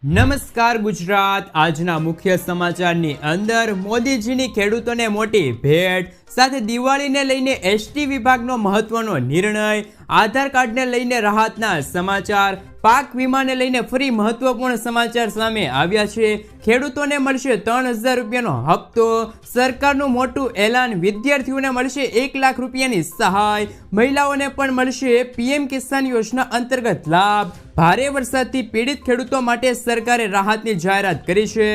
નમસ્કાર ગુજરાત। આજના મુખ્ય સમાચારની અંદર મોદીજીની ખેડૂતોને મોટી ભેટ, સાથે દિવાળીને લઈને એસટી વિભાગનો મહત્વનો નિર્ણય, આધાર કાર્ડને લઈને રાહતના સમાચાર, પાક વીમાને લઈને ફરી મહત્વપૂર્ણ સમાચાર સામે આવ્યા છે। ખેડૂતોને મળશે 3000 રૂપિયાનો હપ્તો, સરકારનું મોટું એલાન, વિદ્યાર્થીઓને મળશે 1 લાખ રૂપિયાની સહાય, મહિલાઓને પણ મળશે પીએમ કિસાન યોજના અંતર્ગત લાભ। ભારે વરસાદથી પીડિત ખેડૂતો માટે સરકારે રાહતની જાહેરાત કરી છે।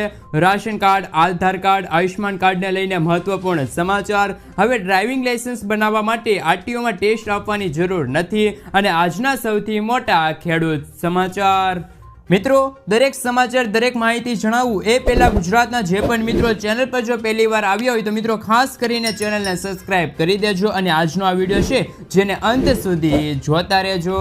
રાશન કાર્ડ, આધાર કાર્ડ, આયુષ્માન કાર્ડને લઈને મહત્વપૂર્ણ સમાચાર। હવે ડ્રાઇવિંગ લાયસન્સ બનાવવા માટે આરટીઓમાં ટેસ્ટ આપવાની જરૂર નથી, અને આજના સૌથી મોટા ખેડૂત સમાચાર। મિત્રો, દરેક સમાચાર, દરેક માહિતી જણાવું એ પહેલા ગુજરાતના જે પણ મિત્રો ચેનલ પર જો પહેલી વાર આવ્યા હોય તો મિત્રો ખાસ કરીને ચેનલને સબસ્ક્રાઇબ કરી દેજો, અને આજનો આ વિડીયો છે જેને અંત સુધી જોતા રહેજો।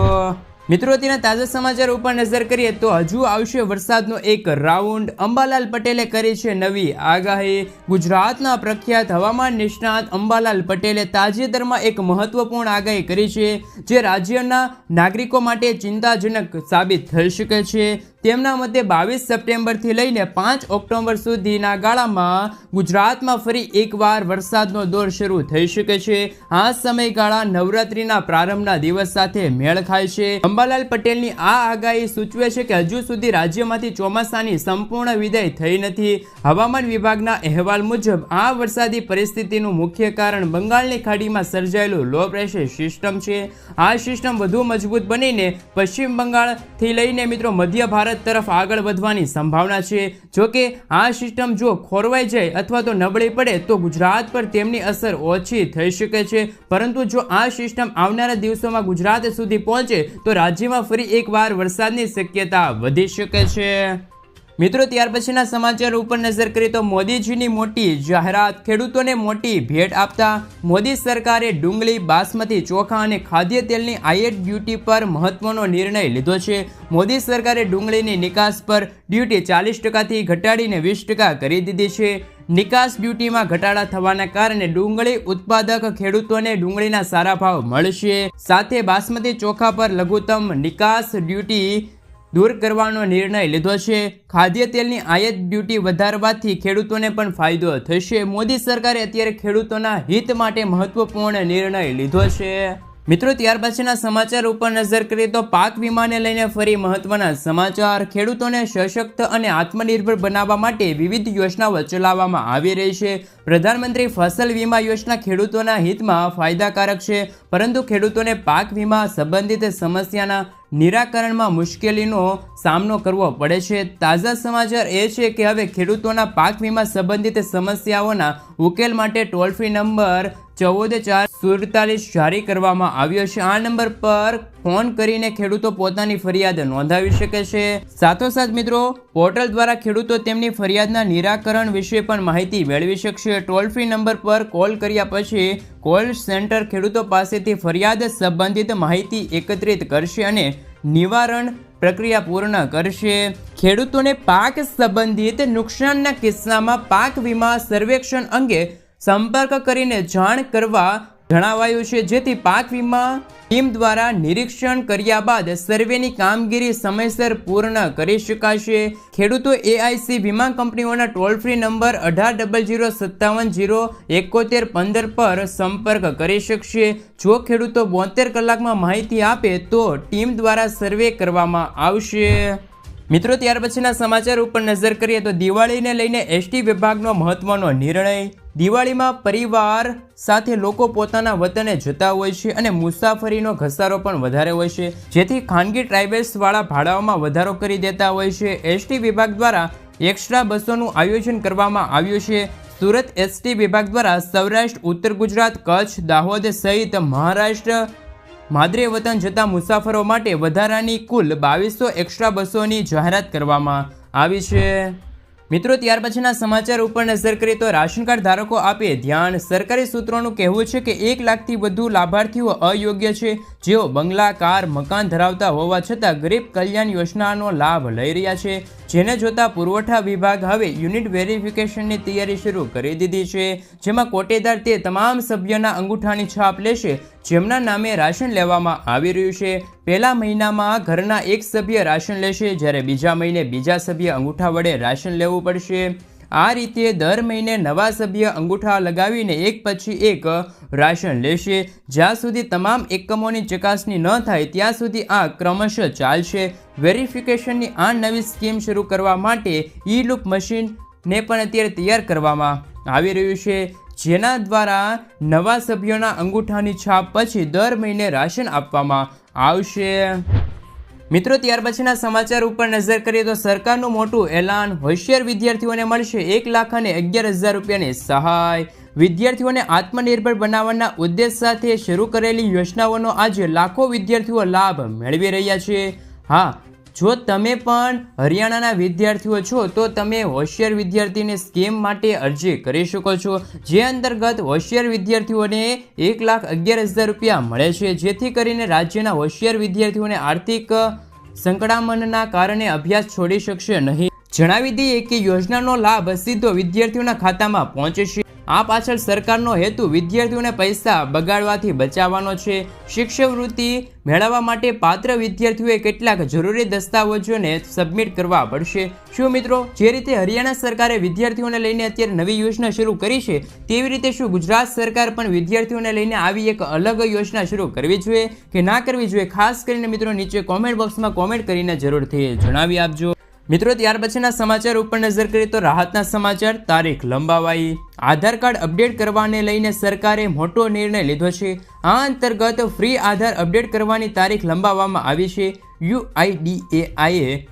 મિત્રો, તેના તાજા સમાચાર ઉપર નજર કરીએ તો હજુ આવશે વરસાદનો એક રાઉન્ડ। અંબાલાલ પટેલે કરી છે નવી આગાહી। ગુજરાતના પ્રખ્યાત હવામાન નિષ્ણાત અંબાલાલ પટેલે તાજેતરમાં એક મહત્વપૂર્ણ આગાહી કરી છે, જે રાજ્યના નાગરિકો માટે ચિંતાજનક સાબિત થઈ શકે છે। તેમના મતે 22 સપ્ટેમ્બરથી લઈને 5 ઓક્ટોબર સુધીના ગાળામાં ગુજરાતમાં ફરી એકવાર વરસાદનો દોર શરૂ થઈ શકે છે। આ સમયગાળા નવરાત્રિના પ્રારંભના દિવસ સાથે મેળ ખાય છે। અંબાલાલ પટેલની આ આગાહી સૂચવે છે કે હજુ સુધી રાજ્યમાંથી ચોમાસાની સંપૂર્ણ વિદાય થઈ નથી। હવામાન વિભાગના અહેવાલ મુજબ આ વરસાદી પરિસ્થિતિનું મુખ્ય કારણ બંગાળની ખાડીમાં સર્જાયેલું લો પ્રેશર સિસ્ટમ છે। આ સિસ્ટમ વધુ મજબૂત બનીને પશ્ચિમ બંગાળથી લઈને મિત્રો મધ્ય ભારત તરફ આગળ વધવાની સંભાવના છે। જો કે આ સિસ્ટમ જો ખોરવાઈ જાય અથવા તો નબળી પડે તો ગુજરાત પર તેમની અસર ઓછી થઈ શકે છે, પરંતુ જો આ સિસ્ટમ આવનારા દિવસોમાં ગુજરાત સુધી પહોંચે તો રાજ્યમાં ફરી એકવાર વરસાદની શક્યતા વધી શકે છે। મિત્રો, ત્યાર પછીના સમાચાર ઉપર નજર કરીએ તો મોદીજીની મોટી જાહેરાત, ખેડૂતોને મોટી ભેટ આપતા મોદી સરકારે ડુંગળી, બાસમતી ચોખા અને ખાદ્ય તેલની આયાત ડ્યુટી પર મહત્વનો નિર્ણય લીધો છે। મોદી સરકારે ડુંગળીની નિકાસ પર ડ્યુટી 40%થી ઘટાડીને 20% કરી દીધી છે। નિકાસ ડ્યુટીમાં ઘટાડા થવાના કારણે ડુંગળી ઉત્પાદક ખેડૂતોને ડુંગળીના સારા ભાવ મળશે, સાથે બાસમતી ચોખા પર લઘુત્તમ નિકાસ ડ્યુટી દૂર કરવાનો નિર્ણય લીધો છે। ખાદ્ય તેલની આયાત ડ્યુટી વધારવાથી ખેડૂતોને પણ ફાયદો થશે। મોદી સરકારે અત્યારે ખેડૂતોના હિત માટે મહત્વપૂર્ણ નિર્ણય લીધો છે। મિત્રો, ત્યાર પછીના સમાચાર ઉપર નજર કરીએ તો પાક વીમાને લઈને ફરી મહત્વના સમાચાર। ખેડૂતોને સશક્ત અને આત્મનિર્ભર બનાવવા માટે વિવિધ યોજનાઓ ચલાવવામાં આવી રહી છે। પ્રધાનમંત્રી ફસલ વીમા યોજના ખેડૂતોના હિતમાં ફાયદાકારક છે, પરંતુ ખેડૂતોને પાક વીમા સંબંધિત સમસ્યાના નિરાકરણમાં મુશ્કેલીનો સામનો કરવો પડે છે। તાજા સમાચાર એ છે કે હવે ખેડૂતોના પાક વીમા સંબંધિત સમસ્યાઓના ઉકેલ માટે ટોલ ફ્રી નંબર 14447 જારી કરવામાં આવ્યો છે। આ નંબર પર ફોન કરીને ખેડૂતો પોતાની ફરિયાદ નોંધાવી શકે છે। સાથોસાથ મિત્રો, પોર્ટલ દ્વારા ખેડૂતો તેમની ફરિયાદના નિરાકરણ વિશે પણ માહિતી મેળવી શકશે। ટોલ ફ્રી નંબર પર કોલ કર્યા પછી કોલ સેન્ટર ખેડૂતો પાસેથી ફરિયાદ સંબંધિત માહિતી એકત્રિત કરશે અને નિવારણ પ્રક્રિયા પૂર્ણ કરશે। ખેડૂતોને પાક સંબંધિત નુકસાનના કિસ્સામાં પાક વીમા સર્વેક્ષણ અંગે સંપર્ક કરીને જાણ કરવા જણાવાયું છે, જેથી પાક વીમા ટીમ દ્વારા નિરીક્ષણ કર્યા બાદ સર્વેની કામગીરી સમયસર પૂર્ણ કરી શકાશે। ખેડૂતો એઆઈસી વીમા કંપનીઓના ટોલ ફ્રી નંબર 1800570115 પર સંપર્ક કરી શકશે। જો ખેડૂતો 72 કલાકમાં માહિતી આપે તો ટીમ દ્વારા સર્વે કરવામાં આવશે। મિત્રો, ત્યાર પછીના સમાચાર ઉપર નજર કરીએ તો દિવાળીને લઈને એસટી વિભાગનો મહત્વનો નિર્ણય। દિવાળીમાં પરિવાર સાથે લોકો પોતાના વતને જતા હોય છે અને મુસાફરીનો ઘસારો પણ વધારે હોય છે, જેથી ખાનગી ટ્રાવેલ્સવાળા ભાડાઓમાં વધારો કરી દેતા હોય છે। એસટી વિભાગ દ્વારા એક્સ્ટ્રા બસોનું આયોજન કરવામાં આવ્યું છે। સુરત એસટી વિભાગ દ્વારા સૌરાષ્ટ્ર, ઉત્તર ગુજરાત, કચ્છ, દાહોદ સહિત મહારાષ્ટ્ર માદરે વતન જતા મુસાફરો માટે વધારાની કુલ 2200 એક્સ્ટ્રા બસોની જાહેરાત કરવામાં આવી છે। મિત્રો, ત્યાર પછીના સમાચાર ઉપર નજર કરીએ તો રાશન કાર્ડ ધારકો આપે ધ્યાન। સરકારી સૂત્રોનું કહેવું છે કે 1 લાખથી વધુ લાભાર્થીઓ અયોગ્ય છે, જેઓ બંગલા, કાર, મકાન ધરાવતા હોવા છતાં ગરીબ કલ્યાણ યોજનાનો લાભ લઈ રહ્યા છે, જેને જોતા પુરવઠા વિભાગ હવે યુનિટ વેરિફિકેશનની તૈયારી શરૂ કરી દીધી છે, જેમાં કોટેદાર તે તમામ સભ્યોના અંગૂઠાની છાપ લેશે જેમના નામે રાશન લેવામાં આવી રહ્યું છે. પહેલા મહિનામાં ઘરના એક સભ્ય રાશન લેશે, જ્યારે બીજા મહિને બીજા સભ્ય અંગૂઠા વડે રાશન લેવું પડશે. આ રીતે દર મહિને નવા સભ્ય અંગૂઠા લગાવીને એક પછી એક રાશન લેશે. જ્યાં સુધી તમામ એકમોની ચકાસણી ન થાય ત્યાં સુધી આ ક્રમશઃ ચાલશે. વેરિફિકેશનની આ નવી સ્કીમ શરૂ કરવા માટે ઈ-લૂપ મશીનને પણ અત્યારે તૈયાર કરવામાં આવી રહ્યું છે, જેના દ્વારા નવા સભ્યોના અંગૂઠાની છાપ પછી દર મહિને રાશન આપવામાં આવશે. મિત્રો, ત્યાર પછીના સમાચાર ઉપર નજર કરીએ તો સરકારનું મોટું એલાન. હોશિયાર વિદ્યાર્થીઓને મળશે 1,11,000 રૂપિયાની સહાય. વિદ્યાર્થીઓને આત્મનિર્ભર બનાવવાના ઉદ્દેશ સાથે શરૂ કરેલી યોજનાઓનો આજે લાખો વિદ્યાર્થીઓ લાભ મેળવી રહ્યા છે. હા, જો તમે પણ હરિયાણાના વિદ્યાર્થીઓ છો તો તમે હોશિયાર વિદ્યાર્થીની સ્કીમ માટે અરજી કરી શકો છો, જે અંતર્ગત હોશિયાર વિદ્યાર્થીઓને 1,11,000 રૂપિયા મળે છે, જેથી કરીને રાજ્યના હોશિયાર વિદ્યાર્થીઓને આર્થિક સંકડામણના કારણે અભ્યાસ છોડી શકશે નહીં. જણાવી દઈએ કે યોજનાનો લાભ સીધો વિદ્યાર્થીઓના ખાતામાં પહોંચશે. આ પાછળ સરકારનો હેતુ વિદ્યાર્થીઓને પૈસા બગાડવાથી બચાવવાનો છે. શિષ્યવૃત્તિ મેળવવા માટે પાત્ર વિદ્યાર્થીઓએ કેટલાક જરૂરી દસ્તાવેજોને સબમિટ કરવા પડશે. શું મિત્રો, જે રીતે હરિયાણા સરકારે વિદ્યાર્થીઓને લઈને અત્યારે નવી યોજના શરૂ કરી છે, તેવી રીતે શું ગુજરાત સરકાર પણ વિદ્યાર્થીઓને લઈને આવી એક અલગ યોજના શરૂ કરવી જોઈએ કે ના કરવી જોઈએ? ખાસ કરીને મિત્રો નીચે કોમેન્ટ બોક્સમાં કોમેન્ટ કરીને જરૂરથી જણાવી આપજો. મિત્રો, ત્યાર પછીના સમાચાર ઉપર નજર કરીએ તો રાહતના સમાચાર. તારીખ લંબાવાઈ. આધાર કાર્ડ અપડેટ કરવાને લઈને સરકારે મોટો નિર્ણય લીધો છે. આ અંતર્ગત ફ્રી આધાર અપડેટ કરવાની તારીખ લંબાવવામાં આવી છે. UIDAIએ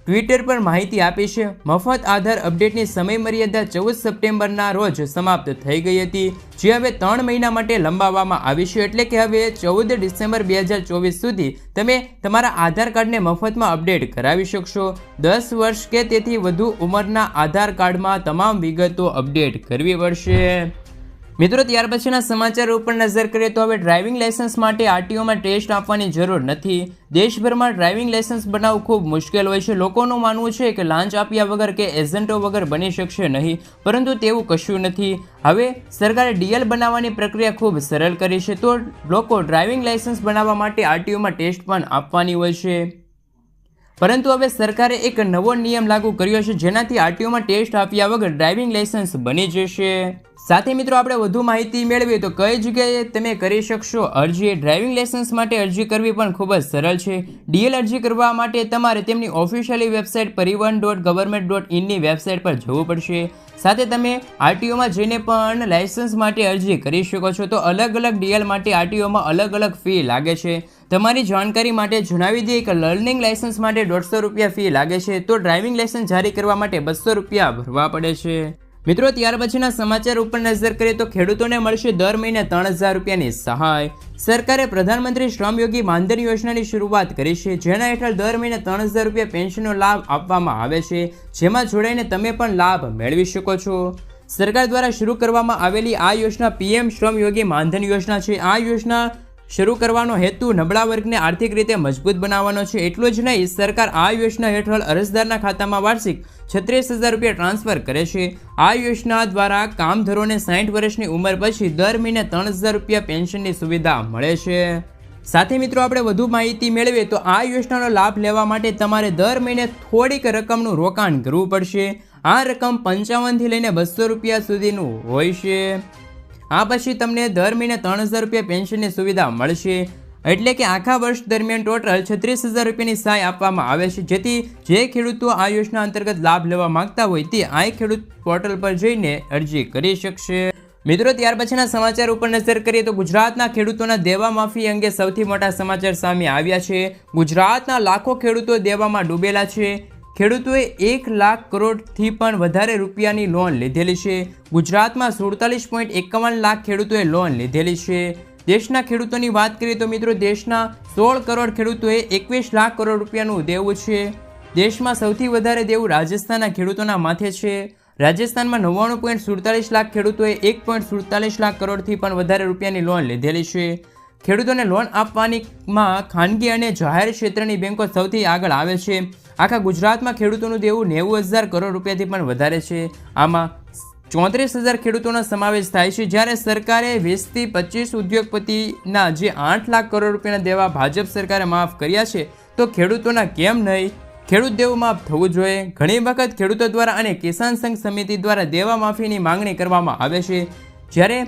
ટ્વિટર પર માહિતી આપી છે. મફત આધાર અપડેટની સમયમર્યાદા 14 સપ્ટેમ્બરના રોજ સમાપ્ત થઈ ગઈ હતી, જે હવે 3 મહિના માટે લંબાવવામાં આવી છે. એટલે કે હવે 14 ડિસેમ્બર 2024 સુધી તમે તમારા આધાર કાર્ડને મફતમાં અપડેટ કરાવી શકશો. 10 વર્ષ કે તેથી વધુ ઉંમરના આધાર કાર્ડમાં તમામ વિગતો અપડેટ કરવી પડશે. મિત્રો, ત્યાર પછીના સમાચાર ઉપર નજર કરીએ તો હવે ડ્રાઇવિંગ લાયસન્સ માટે આરટીઓમાં ટેસ્ટ આપવાની જરૂર નથી. દેશભરમાં ડ્રાઇવિંગ લાયસન્સ બનાવવું ખૂબ મુશ્કેલ હોય છે. લોકોનું માનવું છે કે લાંચ આપ્યા વગર કે એજન્ટો વગર બની શકશે નહીં, પરંતુ તેવું કશું નથી. હવે સરકારે ડીએલ બનાવવાની પ્રક્રિયા ખૂબ સરળ કરી છે, તો લોકો ડ્રાઇવિંગ લાયસન્સ બનાવવા માટે આરટીઓમાં ટેસ્ટ પણ આપવાની હોય છે. પરંતુ હવે સરકારે એક નવો નિયમ લાગુ કર્યો છે, જેનાથી આરટીઓમાં ટેસ્ટ આપ્યા વગર ડ્રાઇવિંગ લાયસન્સ બની જશે. સાથે મિત્રો, આપણે વધુ માહિતી મેળવીએ તો કઈ જગ્યાએ તમે કરી શકશો અરજી. ડ્રાઇવિંગ લાયસન્સ માટે અરજી કરવી પણ ખૂબ જ સરળ છે. ડીએલ અરજી કરવા માટે તમારે તેમની ઓફિશિયલી વેબસાઇટ parivahan.government.in ની વેબસાઇટ પર જવું પડશે. સાથે તમે આરટીઓમાં જઈને પણ લાયસન્સ માટે અરજી કરી શકો છો. તો અલગ અલગ ડીએલ માટે આરટીઓમાં અલગ અલગ ફી લાગે છે. તમારી જાણકારી માટે જણાવી દઈએ કે લર્નિંગ લાયસન્સ માટે 150 રૂપિયા ફી લાગે છે, તો ડ્રાઇવિંગ લાયસન્સ જારી કરવા માટે 200 રૂપિયા ભરવા પડે છે. મિત્રો, ત્યાર પછીના સમાચાર ઉપર નજર કરીએ તો ખેડૂતોને મળશે દર મહિને 3,000 રૂપિયાની સહાય. સરકારે પ્રધાનમંત્રી શ્રમયોગી માનધન યોજનાની શરૂઆત કરી છે, જેના હેઠળ દર મહિને 3,000 રૂપિયા પેન્શનનો લાભ આપવામાં આવે છે, જેમાં જોડાઈને તમે પણ લાભ મેળવી શકો છો. સરકાર દ્વારા શરૂ કરવામાં આવેલી આ યોજના PM શ્રમયોગી માનધન યોજના છે. આ યોજના શરૂ કરવાનો હેતુ નબળા વર્ગને આર્થિક રીતે મજબૂત બનાવવાનો છે. એટલું જ નહીં, સરકાર આ યોજના હેઠળ અરજદારના ખાતામાં વાર્ષિક 36,000 રૂપિયા ટ્રાન્સફર કરે છે. આ યોજના દ્વારા કામધરોને 60 વર્ષની ઉંમર પછી દર મહિને 3,000 રૂપિયા પેન્શનની સુવિધા મળે છે. સાથે મિત્રો, આપણે વધુ માહિતી મેળવીએ તો આ યોજનાનો લાભ લેવા માટે તમારે દર મહિને થોડીક રકમનું રોકાણ કરવું પડશે. આ રકમ 55 થી લઈને 200 રૂપિયા સુધીનું હોય છે. આ પછી તમને દર મહિને 3,000 રૂપિયા પેન્શનની સુવિધા મળશે. એટલે કે આખા વર્ષ દરમિયાન ટોટલ 36,000 રૂપિયાની સહાય આપવામાં આવે છે, જેથી જે ખેડૂતો આ યોજના અંતર્ગત લાભ લેવા માંગતા હોય તે આ ખેડૂત પોર્ટલ પર જઈને અરજી કરી શકશે. મિત્રો, ત્યાર પછીના સમાચાર ઉપર નજર કરીએ તો ગુજરાતના ખેડૂતોના દેવા માફી અંગે સૌથી મોટા સમાચાર સામે આવ્યા છે. ગુજરાતના લાખો ખેડૂતો દેવામાં ડૂબેલા છે. ખેડૂતોએ 1 લાખ કરોડથી પણ વધારે રૂપિયાની લોન લીધેલી છે. ગુજરાતમાં 47.51 લાખ ખેડૂતોએ લોન લીધેલી છે. દેશના ખેડૂતોની વાત કરીએ તો મિત્રો, દેશના 16 કરોડ ખેડૂતોએ 21 લાખ કરોડ રૂપિયાનું દેવું છે. દેશમાં સૌથી વધારે દેવું રાજસ્થાનના ખેડૂતોના માથે છે. રાજસ્થાનમાં 99.47 લાખ ખેડૂતોએ 1.47 લાખ કરોડથી પણ વધારે રૂપિયાની લોન લીધેલી છે. ખેડૂતોને લોન આપવાનીમાં ખાનગી અને જાહેર ક્ષેત્રની બેંકો સૌથી આગળ આવે છે. આખા ગુજરાતમાં ખેડૂતોનું દેવું 90,000 કરોડ રૂપિયાથી પણ વધારે છે. આમાં 34,000 ખેડૂતોનો સમાવેશ થાય છે, જ્યારે સરકારે 20 થી 25 ઉદ્યોગપતિના જે 8 લાખ કરોડ રૂપિયાના દેવા ભાજપ સરકારે માફ કર્યા છે, તો ખેડૂતોના કેમ નહીં? ખેડૂત દેવું માફ થવું જોઈએ. ઘણી વખત ખેડૂતો દ્વારા અને કિસાન સંઘ સમિતિ દ્વારા દેવા માફીની માંગણી કરવામાં આવે છે. જ્યારે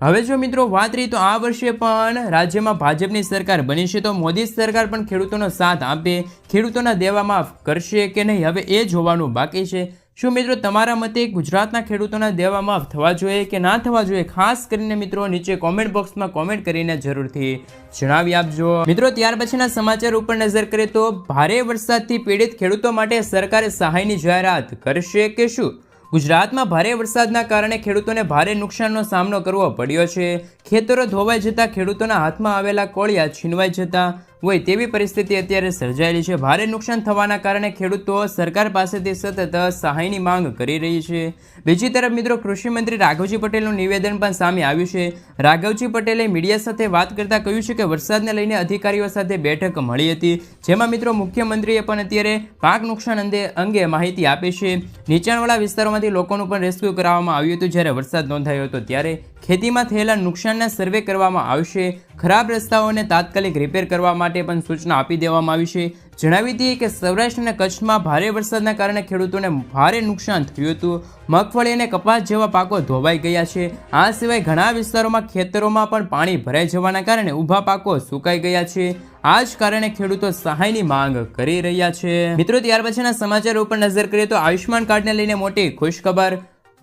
હવે જો મિત્રો વાત રહી તો આ વર્ષે પણ રાજ્યમાં ભાજપની સરકાર બની છે, તો મોદી સરકાર પણ ખેડૂતોનો સાથ આપે, ખેડૂતોના દેવા માફ કરશે કે નહીં, હવે એ જોવાનું બાકી છે. શું મિત્રો તમારા મતે ગુજરાતના ખેડૂતોના દેવા માફ થવા જોઈએ કે ના થવા જોઈએ? ખાસ કરીને મિત્રો નીચે કોમેન્ટ બોક્સમાં કોમેન્ટ કરીને જરૂરથી જણાવી આપજો. મિત્રો ત્યાર પછીના સમાચાર ઉપર નજર કરીએ તો ભારે વરસાદથી પીડિત ખેડૂતો માટે સરકારે સહાયની જાહેરાત કરશે કે શું? ગુજરાતમાં ભારે વરસાદના કારણે ખેડૂતોને ભારે નુકસાનનો સામનો કરવો પડ્યો છે. ખેતરો ધોવાઈ જતા ખેડૂતોના હાથમાં આવેલા કોળિયા છીનવાઈ જતા હોય તેવી પરિસ્થિતિ અત્યારે સર્જાયેલી છે. ભારે નુકસાન થવાના કારણે ખેડૂતો સરકાર પાસેથી સતત સહાયની માંગ કરી રહી છે. બીજી તરફ મિત્રો કૃષિ મંત્રી રાઘવજી પટેલનું નિવેદન પણ સામે આવ્યું છે. રાઘવજી પટેલે મીડિયા સાથે વાત કરતા કહ્યું છે કે વરસાદને લઈને અધિકારીઓ સાથે બેઠક મળી હતી, જેમાં મિત્રો મુખ્યમંત્રીએ પણ અત્યારે પાક નુકસાન અંગે માહિતી આપી છે. નીચાણવાળા વિસ્તારોમાંથી લોકોનું પણ રેસ્ક્યુ કરાવવામાં આવ્યું હતું. જ્યારે વરસાદ નોંધાયો હતો ત્યારે ખેતીમાં થયેલા નુકસાનના સર્વે કરવામાં આવશે. ખરાબ રસ્તાઓને તાત્કાલિક રિપેર કરવા માટે પણ સૂચના આપી દેવામાં આવી છે. જણાવી દઈએ કે સૌરાષ્ટ્ર અને કચ્છમાં ભારે વરસાદના કારણે ખેડૂતોને ભારે નુકસાન થયું હતું. મગફળી અને કપાસ જેવા પાકો ધોવાઈ ગયા છે. આ સિવાય ઘણા વિસ્તારોમાં ખેતરોમાં પણ પાણી ભરાઈ જવાના કારણે ઊભા પાકો સુકાઈ ગયા છે. આ જ કારણે ખેડૂતો સહાયની માંગ કરી રહ્યા છે. મિત્રો ત્યાર પછીના સમાચાર ઉપર નજર કરીએ તો આયુષ્માન કાર્ડને લઈને મોટી ખુશખબર.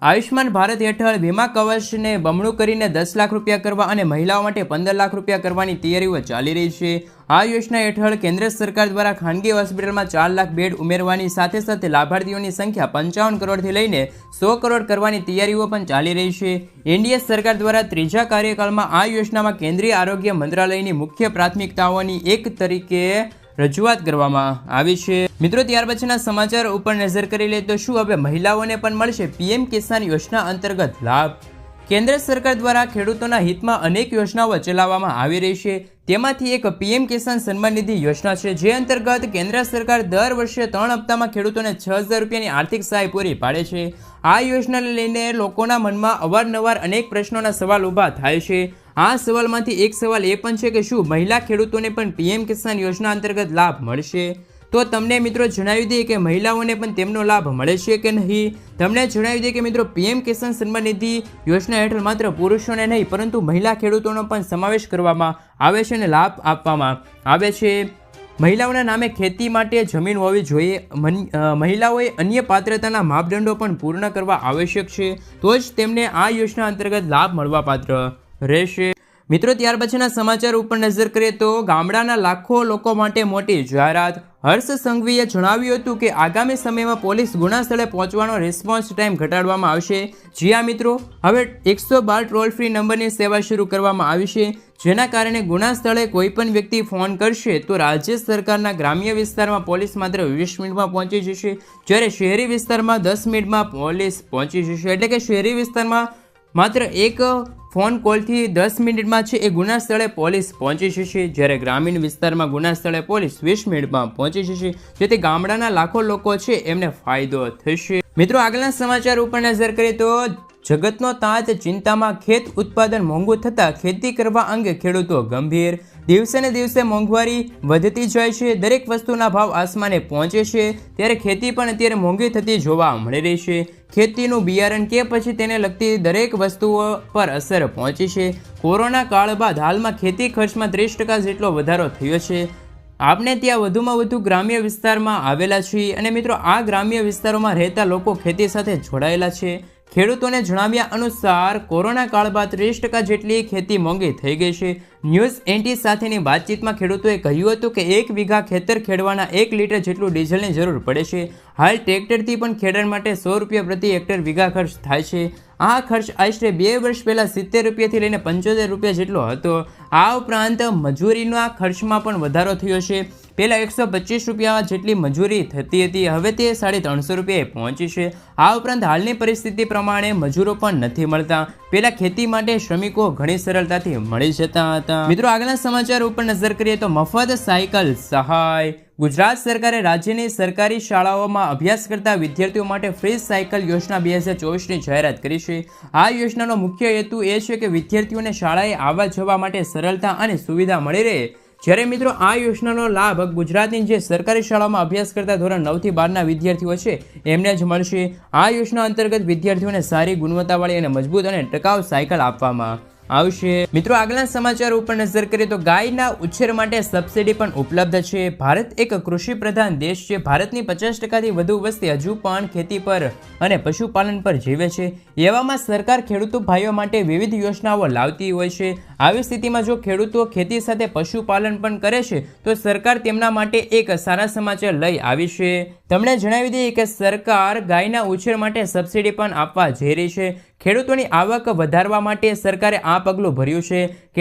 આયુષ્માન ભારત હેઠળ વીમા કવચને બમણું કરીને 10 લાખ રૂપિયા કરવા અને મહિલાઓ માટે 15 લાખ રૂપિયા કરવાની તૈયારીઓ ચાલી રહી છે. આ યોજના હેઠળ કેન્દ્ર સરકાર દ્વારા ખાનગી હોસ્પિટલમાં 4 લાખ બેડ ઉમેરવાની સાથે સાથે લાભાર્થીઓની સંખ્યા 55 કરોડથી લઈને 100 કરોડ કરવાની તૈયારીઓ પણ ચાલી રહી છે. એનડીએ સરકાર દ્વારા ત્રીજા કાર્યકાળમાં આ યોજનામાં કેન્દ્રીય આરોગ્ય મંત્રાલયની મુખ્ય પ્રાથમિકતાઓની એક તરીકે રજૂઆત કરવામાં આવી છે. મિત્રો ત્યાર પછીના સમાચાર ઉપર નજર કરી લે તો શું હવે મહિલાઓને પણ મળશે પીએમ કિસાન યોજના અંતર્ગત લાભ? કેન્દ્ર સરકાર દ્વારા ખેડૂતોના હિતમાં અનેક યોજનાઓ ચલાવવામાં આવી રહી છે. તેમાંથી એક પીએમ કિસાન સન્માન નિધિ યોજના છે, જે અંતર્ગત કેન્દ્ર સરકાર દર વર્ષે 3 હપ્તામાં ખેડૂતોને 6,000 રૂપિયાની આર્થિક સહાય પૂરી પાડે છે. આ યોજનાને લઈને લોકોના મનમાં અવારનવાર અનેક પ્રશ્નોના સવાલ ઊભા થાય છે. આ સવાલમાંથી એક સવાલ એ પણ છે કે શું મહિલા ખેડૂતોને પણ પીએમ કિસાન યોજના અંતર્ગત લાભ મળશે? તો તમને મિત્રો જણાવી દઈએ કે મહિલાઓને પણ તેમનો લાભ મળે છે કે નહીં. તમને જણાવી દઈએ કે મિત્રો પીએમ કિસાન સન્માન નિધિ યોજના હેઠળ માત્ર પુરુષોને નહીં પરંતુ મહિલા ખેડૂતોનો પણ સમાવેશ કરવામાં આવે છે અને લાભ આપવામાં આવે છે. મહિલાઓના નામે ખેતી માટે જમીન હોવી જોઈએ. મહિલાઓએ અન્ય પાત્રતાના માપદંડો પણ પૂર્ણ કરવા આવશ્યક છે, તો જ તેમને આ યોજના અંતર્ગત લાભ મળવાપાત્ર રહેશે. મિત્રો ત્યાર પછીના સમાચાર ઉપર નજર કરીએ તો ગામડાના લાખો લોકો માટે મોટી જાહેરાત. હર્ષ સંઘવીએ જણાવ્યું હતું કે આગામી સમયમાં પોલીસ ગુના સ્થળે પહોંચવાનો રિસ્પોન્સ ટાઈમ ઘટાડવામાં આવશે. જી હા મિત્રો, હવે 112 ટોલ ફ્રી નંબરની સેવા શરૂ કરવામાં આવી છે, જેના કારણે ગુના સ્થળે કોઈ પણ વ્યક્તિ ફોન કરશે તો રાજ્ય સરકારના ગ્રામ્ય વિસ્તારમાં પોલીસ માત્ર 20 મિનિટમાં પહોંચી જશે, જ્યારે શહેરી વિસ્તારમાં 10 મિનિટમાં પોલીસ પહોંચી જશે. એટલે કે શહેરી વિસ્તારમાં માત્ર એક ફોન કોલથી 10 મિનિટમાં છે એ ગુના સ્થળે પોલીસ પહોંચી જશે, જ્યારે ગ્રામીણ વિસ્તારમાં ગુના સ્થળે પોલીસ 20 મિનિટમાં પહોંચી જશે, જેથી ગામડાના લાખો લોકો છે એમને ફાયદો થશે. મિત્રો આગળના સમાચાર ઉપર નજર કરીએ તો જગતનો તાત ચિંતામાં. ખેત ઉત્પાદન મોંઘું થતાં ખેતી કરવા અંગે ખેડૂતો ગંભીર. દિવસે ને દિવસે મોંઘવારી વધતી જાય છે, દરેક વસ્તુના ભાવ આસમાને પહોંચે છે, ત્યારે ખેતી પણ અત્યારે મોંઘી થતી જોવા મળી રહી છે. ખેતીનું બિયારણ કે પછી તેને લગતી દરેક વસ્તુઓ પર અસર પહોંચી છે. કોરોના કાળ બાદ હાલમાં ખેતી ખર્ચમાં 30% જેટલો વધારો થયો છે. આપણે ત્યાં વધુમાં વધુ ગ્રામ્ય વિસ્તારમાં આવેલા છીએ અને મિત્રો આ ગ્રામ્ય વિસ્તારોમાં રહેતા લોકો ખેતી સાથે જોડાયેલા છે. ખેડૂતોને જણાવ્યા અનુસાર કોરોના કાળ બાદ 30% જેટલી ખેતી મોંઘી થઈ ગઈ છે. ન્યૂઝ 18 સાથેની વાતચીતમાં ખેડૂતોએ કહ્યું હતું કે 1 વીઘા ખેતર ખેડવાના 1 લીટર જેટલું ડીઝલની જરૂર પડે છે. હાલ ટ્રેક્ટરથી પણ ખેડણ માટે 100 રૂપિયા પ્રતિ હેક્ટર વીઘા ખર્ચ થાય છે. આ ખર્ચ આશરે 2 વર્ષ પહેલાં 70 રૂપિયાથી લઈને 75 રૂપિયા જેટલો હતો. આ ઉપરાંત મજૂરીના ખર્ચમાં પણ વધારો થયો છે. પહેલાં 125 રૂપિયા જેટલી મજૂરી થતી હતી, હવે તે 350 રૂપિયાએ પહોંચી છે. આ ઉપરાંત હાલની પરિસ્થિતિ પ્રમાણે મજૂરો પણ નથી મળતા. પહેલાં ખેતી માટે શ્રમિકો ઘણી સરળતાથી મળી જતા હતા. મિત્રો, આગળના સમાચાર ઉપર નજર કરીએ તો મફત સાયકલ સહાય. ગુજરાત સરકારે રાજ્યની સરકારી શાળાઓમાં અભ્યાસ કરતા વિદ્યાર્થીઓ માટે ફ્રી સાયકલ યોજના 2024ની જાહેરાત કરી છે. આ યોજનાનો મુખ્ય હેતુ એ છે કે વિદ્યાર્થીઓને શાળાએ આવવા જવા માટે સરળતા અને સુવિધા મળી રહે. જ્યારે મિત્રો આ યોજનાનો લાભ ગુજરાતની જે સરકારી શાળામાં અભ્યાસ કરતા ધોરણ 9 થી 12ના વિદ્યાર્થીઓ છે એમને જ મળશે. આ યોજના અંતર્ગત વિદ્યાર્થીઓને સારી ગુણવત્તાવાળી અને મજબૂત અને ટકાઉ સાયકલ આપવામાં આવશે. મિત્રો, આગળના સમાચાર ઉપર નજર કરીએ તો ગાયના ઉછેર માટે સબસિડી પણ ઉપલબ્ધ છે. ભારત એક કૃષિ પ્રધાન દેશ છે. ભારતની 50%થી વધુ વસ્તી હજુ પણ ખેતી પર અને પશુપાલન પર જીવે છે. એવામાં સરકાર ખેડૂતો ભાઈઓ માટે વિવિધ યોજનાઓ લાવતી હોય છે. આવી સ્થિતિમાં જો ખેડૂતો ખેતી સાથે પશુપાલન પણ કરે છે તો સરકાર તેમના માટે એક સારા સમાચાર લઈ આવી છે. તમને જણાવી દઈએ કે સરકાર ગાયના ઉછેર માટે સબસિડી પણ આપવા જઈ રહી છે. ખેડૂતોની આવક વધારવા માટે સરકારે આ પગલું ભર્યું છે.